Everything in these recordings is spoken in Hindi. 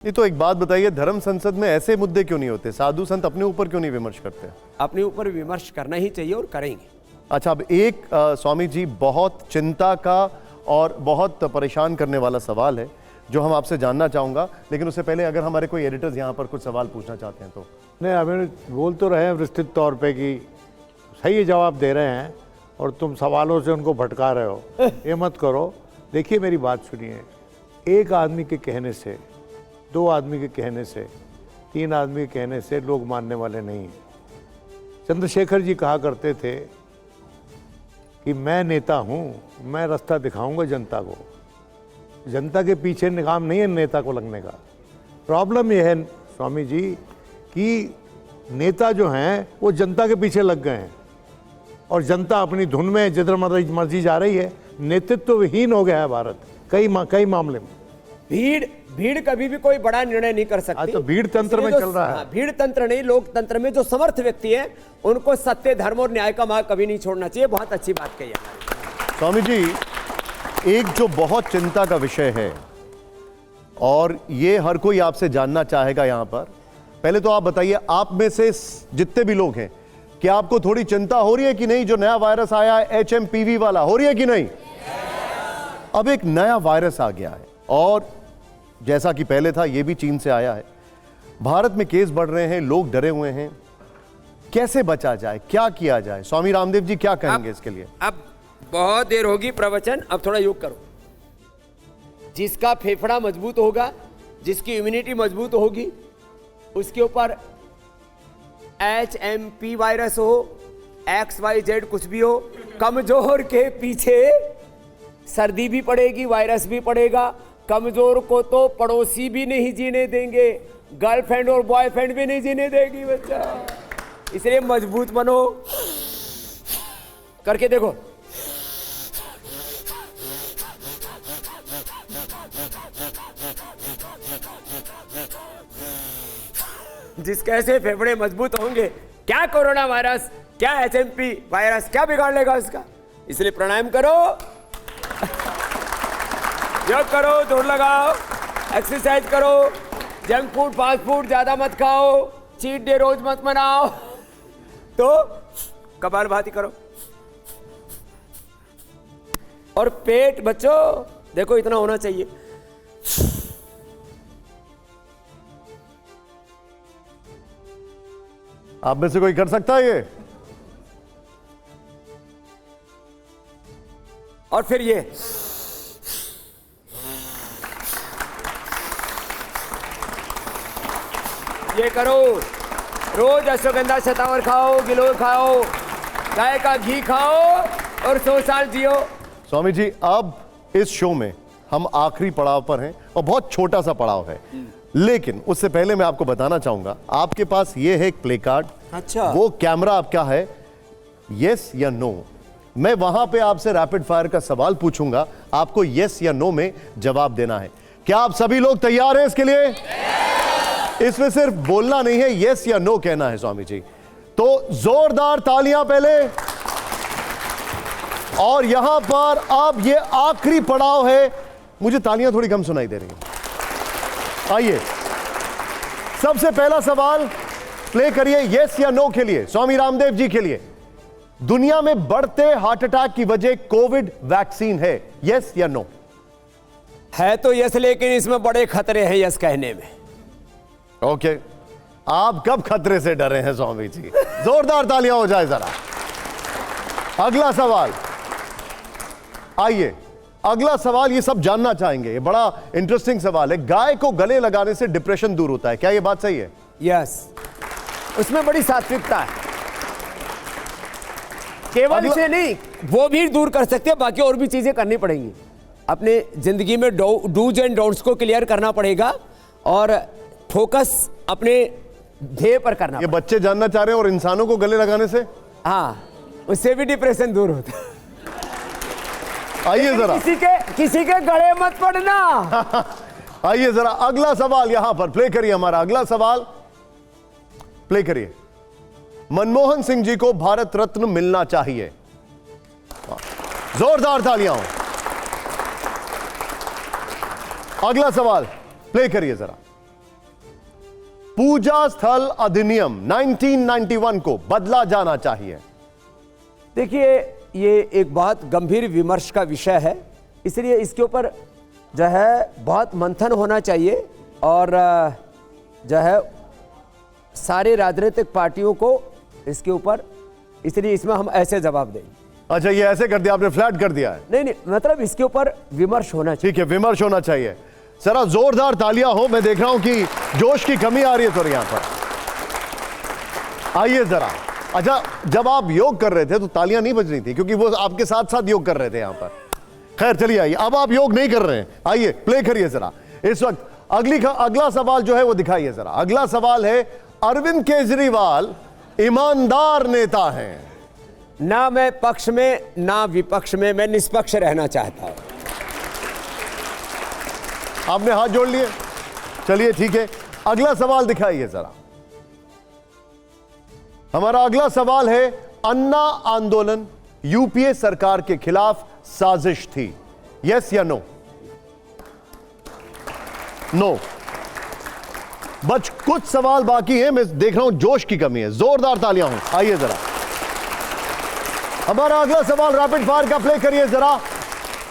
ये तो एक बात बताइए, धर्म संसद में ऐसे मुद्दे क्यों नहीं होते? साधु संत अपने ऊपर क्यों नहीं विमर्श करते? अपने ऊपर विमर्श करना ही चाहिए और करेंगे। अच्छा, अब एक स्वामी जी बहुत चिंता का और बहुत परेशान करने वाला सवाल है जो हम आपसे जानना चाहूंगा, लेकिन उससे पहले अगर हमारे कोई एडिटर्स यहाँ पर कुछ सवाल पूछना चाहते हैं तो। नहीं, हमें बोल तो रहे हैं विस्तृत तौर पे कि सही जवाब दे रहे हैं और तुम सवालों से उनको भटका रहे हो। ये मत करो। देखिए, मेरी बात सुनिए। एक आदमी के कहने से, दो आदमी के कहने से, तीन आदमी के कहने से लोग मानने वाले नहीं हैं। चंद्रशेखर जी कहा करते थे कि मैं नेता हूँ, मैं रास्ता दिखाऊंगा जनता को। जनता के पीछे काम नहीं है नेता को लगने का। प्रॉब्लम यह है स्वामी जी कि नेता जो हैं वो जनता के पीछे लग गए हैं और जनता अपनी धुन में जिधर मर्जी जा रही है। नेतृत्व विहीन हो गया है भारत कई मामले में। भीड़ कभी भी कोई बड़ा निर्णय नहीं कर सकती। तो भीड़ तंत्र में चल रहा है। भीड़ तंत्र नहीं, लोकतंत्र में जो समर्थ व्यक्ति है उनको सत्य, धर्म और न्याय का मार्ग कभी नहीं छोड़ना चाहिए। बहुत अच्छी बात कही है स्वामी जी। एक जो बहुत चिंता का विषय है और ये हर कोई आपसे जानना चाहेगा यहाँ पर, पहले तो आप बताइए, आप में से जितने भी लोग हैं, क्या आपको थोड़ी चिंता हो रही है कि नहीं? जो नया वायरस आया है HMPV वाला, हो रही है कि नहीं? अब एक नया वायरस आ गया है और जैसा कि पहले था, ये भी चीन से आया है। भारत में केस बढ़ रहे हैं, लोग डरे हुए हैं। कैसे बचा जाए, क्या किया जाए? स्वामी रामदेव जी क्या कहेंगे इसके लिए? अब बहुत देर होगी प्रवचन, अब थोड़ा योग करो। जिसका फेफड़ा मजबूत होगा, जिसकी इम्यूनिटी मजबूत होगी, उसके ऊपर HMP वायरस हो, XYZ कुछ भी हो, कमजोर के पीछे सर्दी भी पड़ेगी, वायरस भी पड़ेगा। कमजोर को तो पड़ोसी भी नहीं जीने देंगे, गर्लफ्रेंड और बॉयफ्रेंड भी नहीं जीने देगी बच्चा। इसलिए मजबूत बनो। करके देखो। जिसके ऐसे फेफड़े मजबूत होंगे, क्या कोरोना वायरस, क्या HMP वायरस क्या बिगाड़ लेगा उसका। इसलिए प्राणायाम करो, योग करो, दौड़ लगाओ, एक्सरसाइज करो, जंक फूड फास्ट फूड ज्यादा मत खाओ, चीट डे रोज मत मनाओ, तो कपालभाति करो। और पेट बच्चों देखो इतना होना चाहिए। आप में से कोई कर सकता है ये? और फिर ये करो। रोज अश्वगंधा शतावर खाओ, गिलोय खाओ, गाय का घी खाओ और 100 साल जियो। स्वामी जी, अब इस शो में हम आखिरी पड़ाव पर हैं और बहुत छोटा सा पड़ाव है, लेकिन उससे पहले मैं आपको बताना चाहूंगा, आपके पास ये है एक प्ले कार्ड। अच्छा। वो कैमरा आपका है, यस या नो। मैं वहां पे आपसे रैपिड फायर का सवाल पूछूंगा, आपको यस या नो में जवाब देना है। क्या आप सभी लोग तैयार हैं इसके लिए? इसमें सिर्फ बोलना नहीं है, यस या नो कहना है स्वामी जी। तो जोरदार तालियां पहले। और यहां पर अब ये आखिरी पड़ाव है। मुझे तालियां थोड़ी कम सुनाई दे रही हैं। आइए, सबसे पहला सवाल प्ले करिए यस या नो के लिए, स्वामी रामदेव जी के लिए। दुनिया में बढ़ते हार्ट अटैक की वजह कोविड वैक्सीन है, यस या नो? है तो यस, लेकिन इसमें बड़े खतरे हैं यस कहने में। ओके, आप कब खतरे से डरे हैं स्वामी जी? जोरदार तालियां हो जाए जरा। अगला सवाल, आइए अगला सवाल, ये सब जानना चाहेंगे, ये बड़ा इंटरेस्टिंग सवाल है। गाय को गले लगाने से डिप्रेशन दूर होता है, क्या ये बात सही है? यस, उसमें बड़ी सात्विकता है। केवल इसे नहीं, वो भी दूर कर सकते हैं, बाकी और भी चीजें करनी पड़ेंगी। अपने जिंदगी में डूज एंड डोंट्स को क्लियर करना पड़ेगा और फोकस अपने ध्येय पर करना। ये बच्चे जानना चाह रहे हैं, और इंसानों को गले लगाने से? हाँ, उससे भी डिप्रेशन दूर होता है। आइए जरा, किसी के गले मत पड़ना। आइए जरा अगला सवाल यहां पर प्ले करिए। हमारा अगला सवाल प्ले करिए। मनमोहन सिंह जी को भारत रत्न मिलना चाहिए, जोरदार तालियां हो। अगला सवाल प्ले करिए जरा। पूजा स्थल अधिनियम 1991 को बदला जाना चाहिए। देखिए, ये एक बहुत गंभीर विमर्श का विषय है, इसलिए इसके ऊपर जो है बहुत मंथन होना चाहिए और जो है सारे राजनीतिक पार्टियों को इसके ऊपर, इसलिए इसमें हम ऐसे जवाब देंगे। अच्छा, ये ऐसे कर दिया आपने, फ्लैट कर दिया है। नहीं, मतलब इसके ऊपर विमर्श होना चाहिए। ठीक है, विमर्श होना चाहिए। जरा जोरदार तालियां हो, मैं देख रहा हूं कि जोश की कमी आ रही है थोड़ी यहां पर। आइए जरा। अच्छा, जब आप योग कर रहे थे तो तालियां नहीं बज रही थी, क्योंकि वो आपके साथ साथ योग कर रहे थे यहां पर। खैर चलिए, आइए। अब आप योग नहीं कर रहे हैं, आइए प्ले करिए जरा इस वक्त। अगला सवाल जो है वो दिखाइए जरा। अगला सवाल है, अरविंद केजरीवाल ईमानदार नेता हैं। ना मैं पक्ष में ना विपक्ष में, मैं निष्पक्ष रहना चाहता हूं। आपने हाथ जोड़ लिए, चलिए ठीक है। अगला सवाल दिखाइए जरा। हमारा अगला सवाल है, अन्ना आंदोलन यूपीए सरकार के खिलाफ साजिश थी, यस या नो? नो। बच कुछ सवाल बाकी हैं, मैं देख रहा हूं जोश की कमी है। जोरदार तालियां हो। आइए जरा। हमारा अगला सवाल रैपिड फायर का प्ले करिए जरा।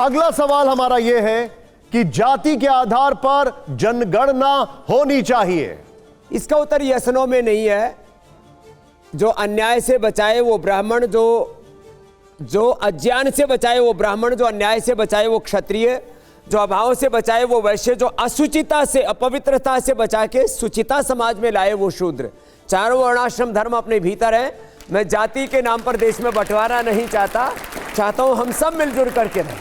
अगला सवाल हमारा यह है कि जाति के आधार पर जनगणना होनी चाहिए। इसका उत्तर यस नो में नहीं है। जो अन्याय से बचाए वो ब्राह्मण, जो अज्ञान से बचाए वो ब्राह्मण, जो अन्याय से बचाए वो क्षत्रिय, जो अभाव से बचाए वो वैश्य, जो असुचिता से, अपवित्रता से बचा के सुचिता समाज में लाए वो शूद्र। चारों वर्णाश्रम धर्म अपने भीतर है। मैं जाति के नाम पर देश में बंटवारा नहीं चाहता हूं हम सब मिलजुल करके रहें।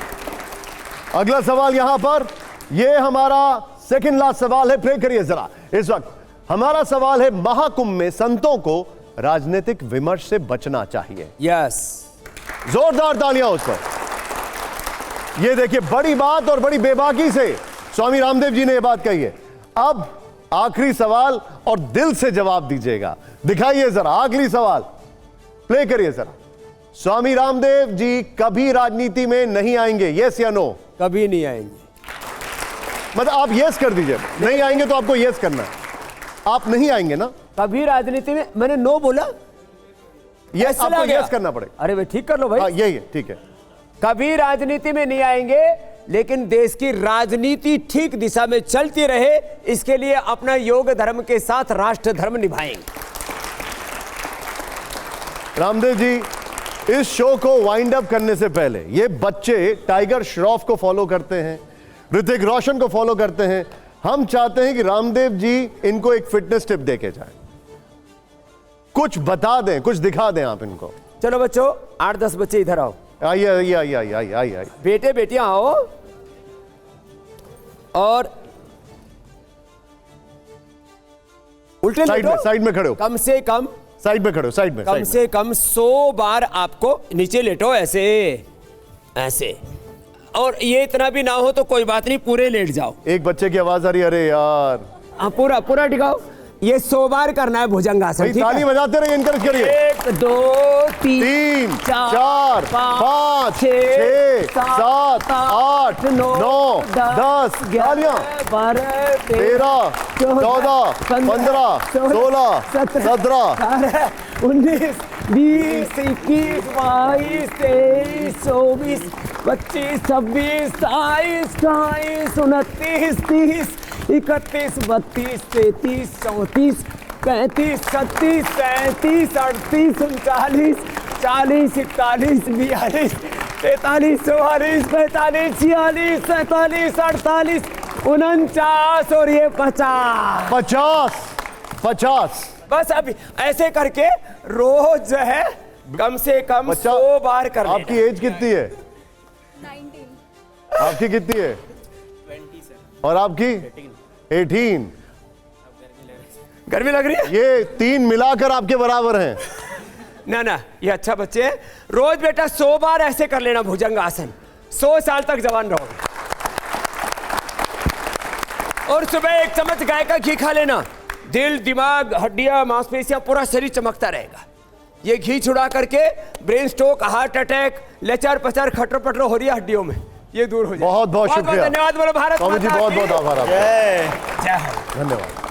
अगला सवाल यहां पर, यह हमारा सेकंड लास्ट सवाल है, प्ले करिए जरा इस वक्त। हमारा सवाल है, महाकुंभ में संतों को राजनीतिक विमर्श से बचना चाहिए। यस। जोरदार तालियां उस पर। यह देखिए, बड़ी बात और बड़ी बेबाकी से स्वामी रामदेव जी ने यह बात कही है। अब आखिरी सवाल, और दिल से जवाब दीजिएगा। दिखाइए जरा आखिरी सवाल, प्ले करिए जरा। स्वामी रामदेव जी कभी राजनीति में नहीं आएंगे, यस या नो? कभी नहीं आएंगे। मतलब आप यस कर दीजिए, नहीं आएंगे तो आपको यस करना है। आप नहीं आएंगे ना कभी राजनीति में? मैंने नो बोला, यस, आपको यस करना पड़ेगा। अरे भाई ठीक कर लो भाई। हाँ, यही है, ठीक है। कभी राजनीति में नहीं आएंगे, लेकिन देश की राजनीति ठीक दिशा में चलती रहे, इसके लिए अपना योग धर्म के साथ राष्ट्र धर्म निभाएंगे। रामदेव जी, इस शो को वाइंड अप करने से पहले, ये बच्चे टाइगर श्रॉफ को फॉलो करते हैं, ऋतिक रोशन को फॉलो करते हैं। हम चाहते हैं कि रामदेव जी इनको एक फिटनेस टिप देके जाएं, कुछ बता दें, कुछ दिखा दें आप इनको। चलो बच्चों, 8-10 बच्चे इधर आओ। आइए आइए आइए आइए आइए आइए। बेटे बेटियां आओ, और उल्टे साइड में खड़े हो। कम से कम साइड में खड़े हो, साइड में। कम से कम 100 बार आपको नीचे लेटो, ऐसे ऐसे। और ये इतना भी ना हो तो कोई बात नहीं, पूरे लेट जाओ। एक बच्चे की आवाज आ रही है, अरे यार। पूरा पूरा टिकाओ। ये 100 बार करना है भुजंगासन। ताली बजाते रहिए, इनकरेज करिए। 1 2 3 4 5 6 7 8 9 10 11 12 13 14 15 16 17 19 20 21 22 23 24 25 26 27 28 29 30 31 32 33 34 35 36 37 38 39 40 41 42 43 44 45 46 47 48 49 और ये 50। बस अभी ऐसे करके रोज जो है कम से कम 100 बार कर लेना। आपकी एज कितनी है? 19। आपकी कितनी है? 20 सर। और आपकी? 18। गर्मी लग रही है? ये 3 मिलाकर आपके बराबर हैं। ना, ये अच्छा बच्चे हैं। रोज बेटा 100 बार ऐसे कर लेना भुजंगासन, 100 साल तक जवान रहोगे। और सुबह 1 चम्मच गाय का घी खा लेना, दिल, दिमाग, हड्डियां, मांसपेशियां, पूरा शरीर चमकता रहेगा। ये घी छुड़ा करके ब्रेन स्ट्रोक, हार्ट अटैक, लचर पचर, खटर पटर हो रही है हड्डियों में, ये दूर हो जाए। बहुत बहुत शुक्रिया। धन्यवाद। बोलो भारत माता की। बहुत बहुत आभार आपका। जय हो। धन्यवाद।